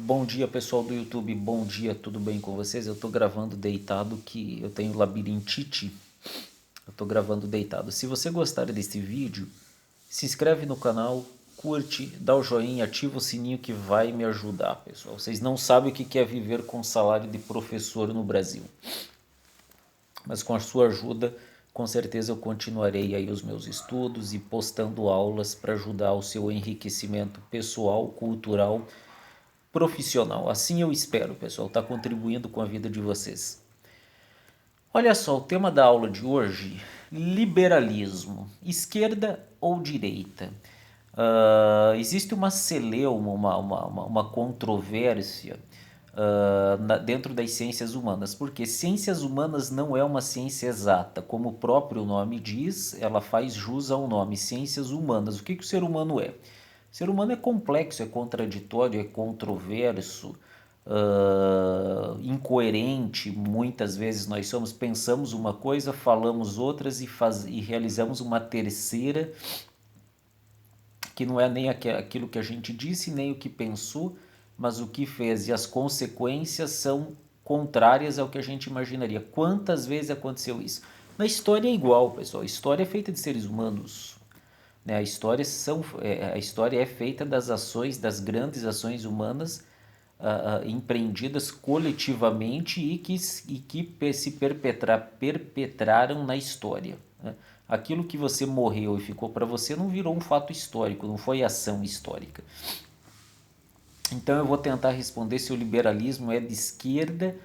Bom dia, pessoal do YouTube, bom dia, tudo bem com vocês? Eu tô gravando deitado que eu tenho labirintite, eu tô gravando deitado. Se você gostar desse vídeo, se inscreve no canal, curte, dá o joinha, ativa o sininho que vai me ajudar, pessoal. Vocês não sabem o que é viver com salário de professor no Brasil, mas com a sua ajuda, com certeza eu continuarei aí os meus estudos e postando aulas para ajudar o seu enriquecimento pessoal, cultural, profissional. Assim eu espero, pessoal, estar contribuindo com a vida de vocês. Olha só, o tema da aula de hoje: liberalismo, esquerda ou direita? Existe uma celeuma, uma controvérsia dentro das ciências humanas, porque ciências humanas não é uma ciência exata, como o próprio nome diz, ela faz jus ao nome, ciências humanas. O que o ser humano é? O ser humano é complexo, é contraditório, é controverso, incoerente. Muitas vezes nós pensamos uma coisa, falamos outras e realizamos uma terceira que não é nem aquilo que a gente disse, nem o que pensou, mas o que fez. E as consequências são contrárias ao que a gente imaginaria. Quantas vezes aconteceu isso? Na história é igual, pessoal. A história é feita de seres humanos. Né? A história é feita das ações, das grandes ações humanas empreendidas coletivamente e que se perpetraram na história. Né? Aquilo que você morreu e ficou para você não virou um fato histórico, não foi ação histórica. Então eu vou tentar responder se o liberalismo é de esquerda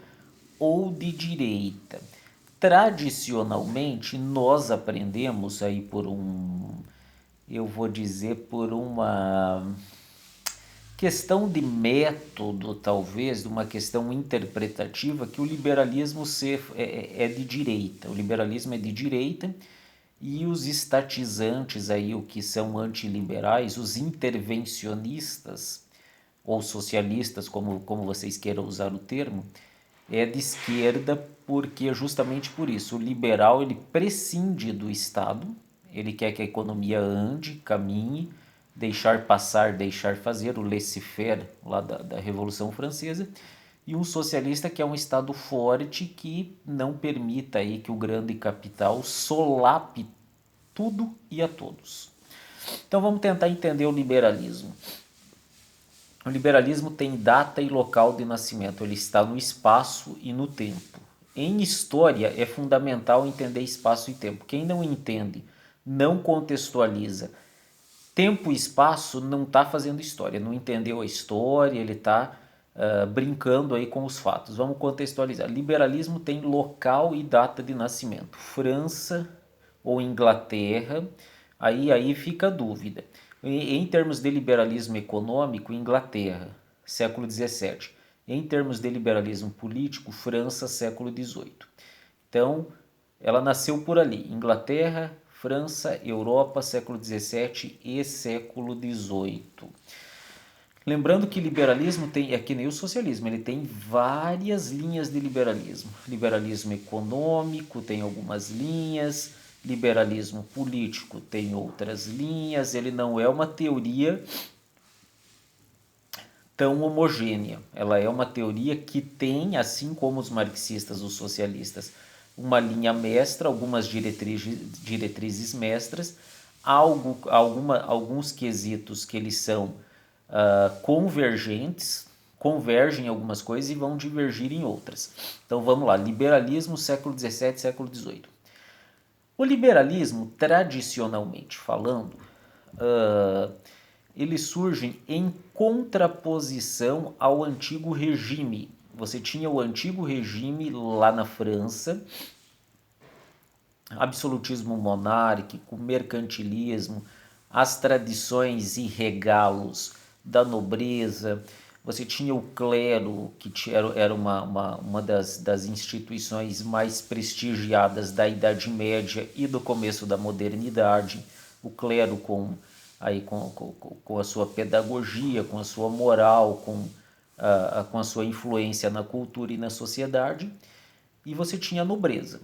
ou de direita. Tradicionalmente, nós aprendemos aí eu vou dizer, por uma questão de método, talvez, de uma questão interpretativa, que o liberalismo é de direita. O liberalismo é de direita e os estatizantes aí, o que são antiliberais, os intervencionistas ou socialistas, como vocês queiram usar o termo, é de esquerda, porque justamente por isso o liberal ele prescinde do Estado, ele quer que a economia ande, caminhe, deixar passar, deixar fazer, o laissez-faire lá da Revolução Francesa, e um socialista que é um Estado forte que não permita aí que o grande capital solape tudo e a todos. Então vamos tentar entender o liberalismo. O liberalismo tem data e local de nascimento, ele está no espaço e no tempo. Em história é fundamental entender espaço e tempo. Quem não entende, não contextualiza tempo e espaço, não está fazendo história, não entendeu a história, ele está brincando aí com os fatos. Vamos contextualizar. Liberalismo tem local e data de nascimento. França ou Inglaterra, aí fica a dúvida. Em termos de liberalismo econômico, Inglaterra, século XVII. Em termos de liberalismo político, França, século XVIII. Então, ela nasceu por ali, Inglaterra, França, Europa, século XVII e século XVIII. Lembrando que liberalismo é que nem o socialismo, ele tem várias linhas de liberalismo. Liberalismo econômico tem algumas linhas, liberalismo político tem outras linhas, ele não é uma teoria tão homogênea. Ela é uma teoria que tem, assim como os marxistas, os socialistas, uma linha mestra, algumas diretrizes mestras, alguns quesitos que eles são convergentes, convergem em algumas coisas e vão divergir em outras. Então vamos lá, liberalismo século XVII, século XVIII. O liberalismo, tradicionalmente falando, eles surgem em contraposição ao antigo regime. Você tinha o antigo regime lá na França, absolutismo monárquico, mercantilismo, as tradições e regalos da nobreza. Você tinha o clero, que era uma das instituições mais prestigiadas da Idade Média e do começo da modernidade. O clero com a sua pedagogia, com a sua moral, com a sua influência na cultura e na sociedade. E você tinha a nobreza.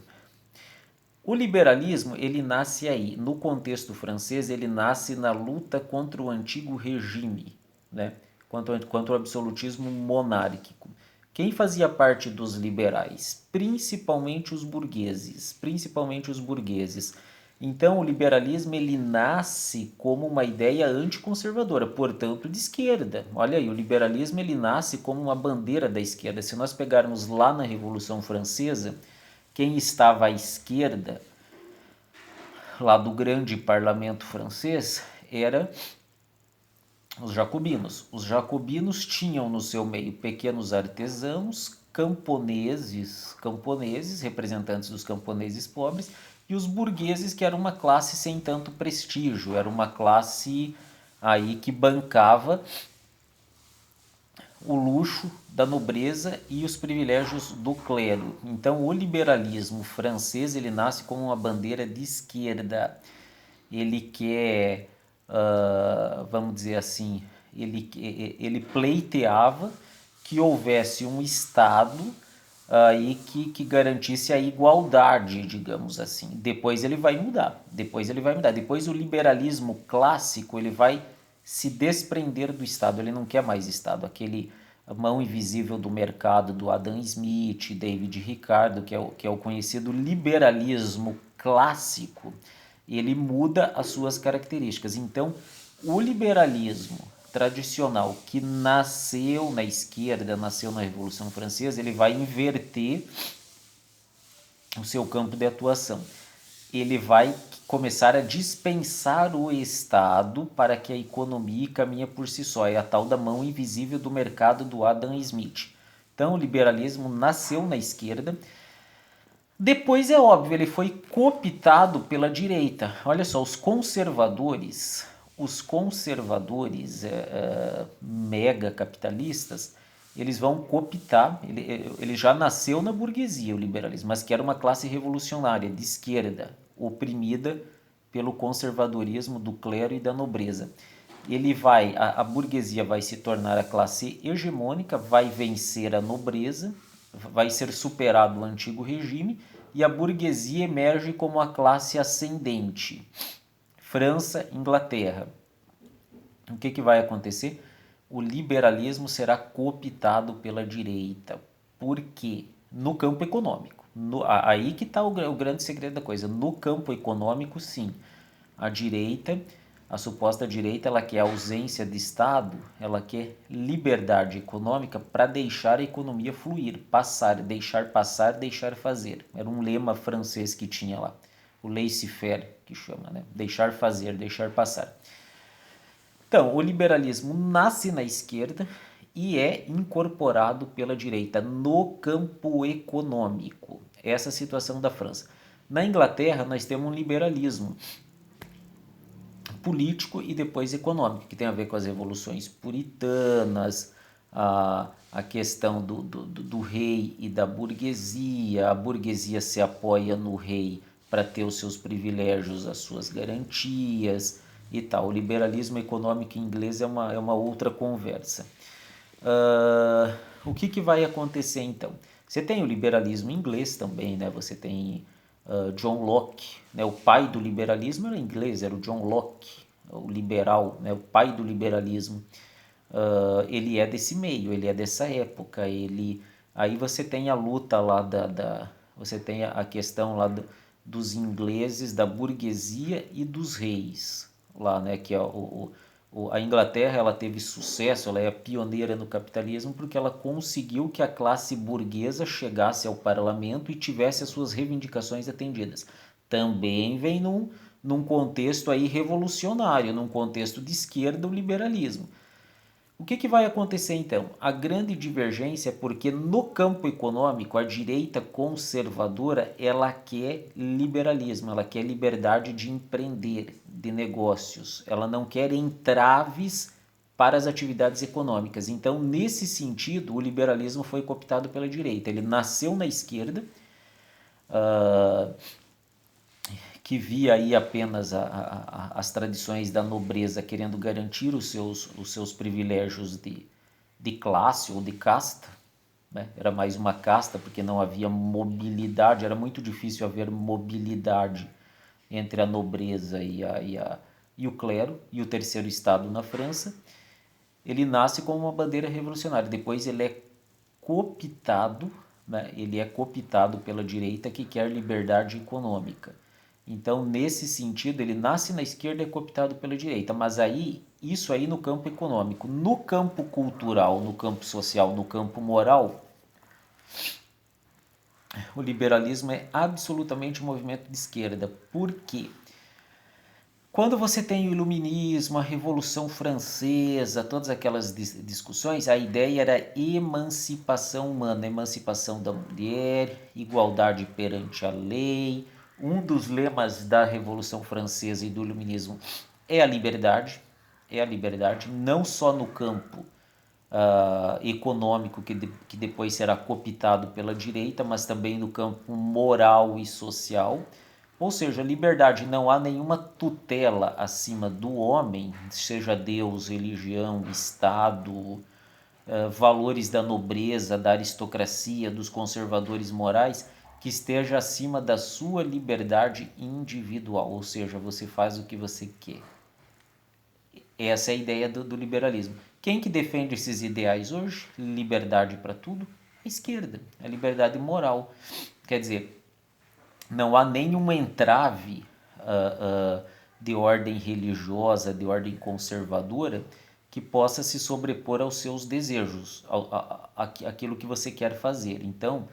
O liberalismo, ele nasce aí, no contexto francês, ele nasce na luta contra o antigo regime, né? quanto ao absolutismo monárquico. Quem fazia parte dos liberais? Principalmente os burgueses. Então, o liberalismo ele nasce como uma ideia anticonservadora, portanto, de esquerda. Olha aí, o liberalismo ele nasce como uma bandeira da esquerda. Se nós pegarmos lá na Revolução Francesa, quem estava à esquerda, lá do grande parlamento francês, era os jacobinos. Os jacobinos tinham no seu meio pequenos artesãos, camponeses, representantes dos camponeses pobres, e os burgueses, que era uma classe sem tanto prestígio, era uma classe aí que bancava o luxo da nobreza e os privilégios do clero. Então, o liberalismo francês ele nasce como uma bandeira de esquerda. Ele quer, vamos dizer assim, ele pleiteava que houvesse um Estado aí que garantisse a igualdade, digamos assim. Depois ele vai mudar. Depois o liberalismo clássico ele vai se desprender do Estado. Ele não quer mais Estado. Aquele mão invisível do mercado do Adam Smith, David Ricardo, que é o conhecido liberalismo clássico, ele muda as suas características. Então, o liberalismo tradicional que nasceu na esquerda, nasceu na Revolução Francesa, ele vai inverter o seu campo de atuação. Ele vai começar a dispensar o Estado para que a economia caminhe por si só. É a tal da mão invisível do mercado do Adam Smith. Então, o liberalismo nasceu na esquerda. Depois, é óbvio, ele foi cooptado pela direita. Olha só, os conservadores mega capitalistas, eles vão cooptar, ele já nasceu na burguesia, o liberalismo, mas que era uma classe revolucionária, de esquerda, oprimida pelo conservadorismo do clero e da nobreza. A burguesia vai se tornar a classe hegemônica, vai vencer a nobreza, vai ser superado o antigo regime, e a burguesia emerge como a classe ascendente. França, Inglaterra. O que vai acontecer? O liberalismo será cooptado pela direita. Por quê? No campo econômico. Aí que está o grande segredo da coisa. No campo econômico, sim. A suposta direita, ela quer ausência de Estado, ela quer liberdade econômica para deixar a economia fluir, deixar passar, deixar fazer. Era um lema francês que tinha lá. O laissez-faire, que chama, né? Deixar fazer, deixar passar. Então, o liberalismo nasce na esquerda e é incorporado pela direita no campo econômico. Essa é a situação da França. Na Inglaterra, nós temos um liberalismo político e depois econômico, que tem a ver com as revoluções puritanas, a questão do rei e da burguesia. A burguesia se apoia no rei para ter os seus privilégios, as suas garantias e tal. O liberalismo econômico inglês é uma outra conversa. O que vai acontecer então? Você tem o liberalismo inglês também, né? Você tem John Locke, né? O pai do liberalismo era inglês, era o John Locke, o liberal, né? O pai do liberalismo. Ele é desse meio, ele é dessa época. Aí você tem a luta lá você tem a questão lá dos ingleses, da burguesia e dos reis lá, né? Que é a Inglaterra, ela teve sucesso, ela é pioneira no capitalismo porque ela conseguiu que a classe burguesa chegasse ao parlamento e tivesse as suas reivindicações atendidas. Também vem num contexto aí revolucionário, num contexto de esquerda, o liberalismo. O que vai acontecer então? A grande divergência é porque no campo econômico a direita conservadora ela quer liberalismo, ela quer liberdade de empreender, de negócios, ela não quer entraves para as atividades econômicas. Então, nesse sentido, o liberalismo foi cooptado pela direita. Ele nasceu na esquerda, que via aí apenas as tradições da nobreza querendo garantir os seus privilégios de classe ou de casta, né? Era mais uma casta porque não havia mobilidade, era muito difícil haver mobilidade entre a nobreza e o clero e o terceiro estado na França. ele nasce como uma bandeira revolucionária, depois ele é cooptado, né? Ele é cooptado pela direita que quer liberdade econômica. Então, nesse sentido, ele nasce na esquerda e é cooptado pela direita, mas aí, isso aí no campo econômico. No campo cultural, no campo social, no campo moral, o liberalismo é absolutamente um movimento de esquerda. Por quê? Quando você tem o iluminismo, a Revolução Francesa, todas aquelas discussões, a ideia era emancipação humana, emancipação da mulher, igualdade perante a lei. Um dos lemas da Revolução Francesa e do iluminismo é a liberdade, não só no campo econômico, que depois será cooptado pela direita, mas também no campo moral e social. Ou seja, liberdade, não há nenhuma tutela acima do homem, seja Deus, religião, Estado, valores da nobreza, da aristocracia, dos conservadores morais, que esteja acima da sua liberdade individual, ou seja, você faz o que você quer. Essa é a ideia do liberalismo. Quem que defende esses ideais hoje? Liberdade para tudo? A esquerda, a liberdade moral. Quer dizer, não há nenhum entrave de ordem religiosa, de ordem conservadora, que possa se sobrepor aos seus desejos, aquilo que você quer fazer. Então,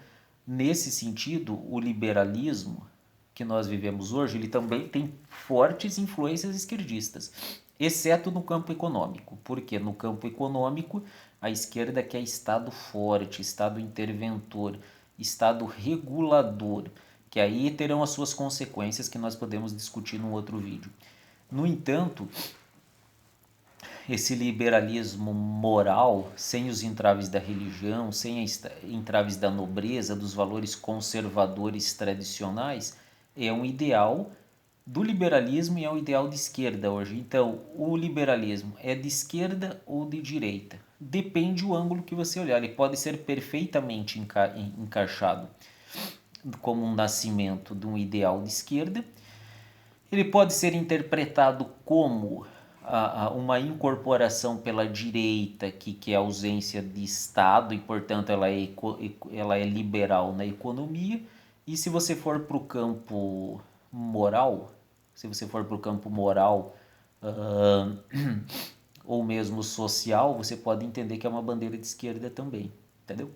nesse sentido, o liberalismo que nós vivemos hoje, ele também tem fortes influências esquerdistas, exceto no campo econômico. Porque no campo econômico, a esquerda quer Estado forte, Estado interventor, Estado regulador, que aí terão as suas consequências que nós podemos discutir num outro vídeo. No entanto, esse liberalismo moral, sem os entraves da religião, sem entraves da nobreza, dos valores conservadores tradicionais, é um ideal do liberalismo e é um ideal de esquerda hoje. Então, o liberalismo é de esquerda ou de direita? Depende do ângulo que você olhar. Ele pode ser perfeitamente encaixado como um nascimento de um ideal de esquerda. Ele pode ser interpretado como uma incorporação pela direita, que é a ausência de Estado e, portanto, ela é liberal na economia. E se você for para o campo moral, se você for para o campo moral ou mesmo social, você pode entender que é uma bandeira de esquerda também, entendeu?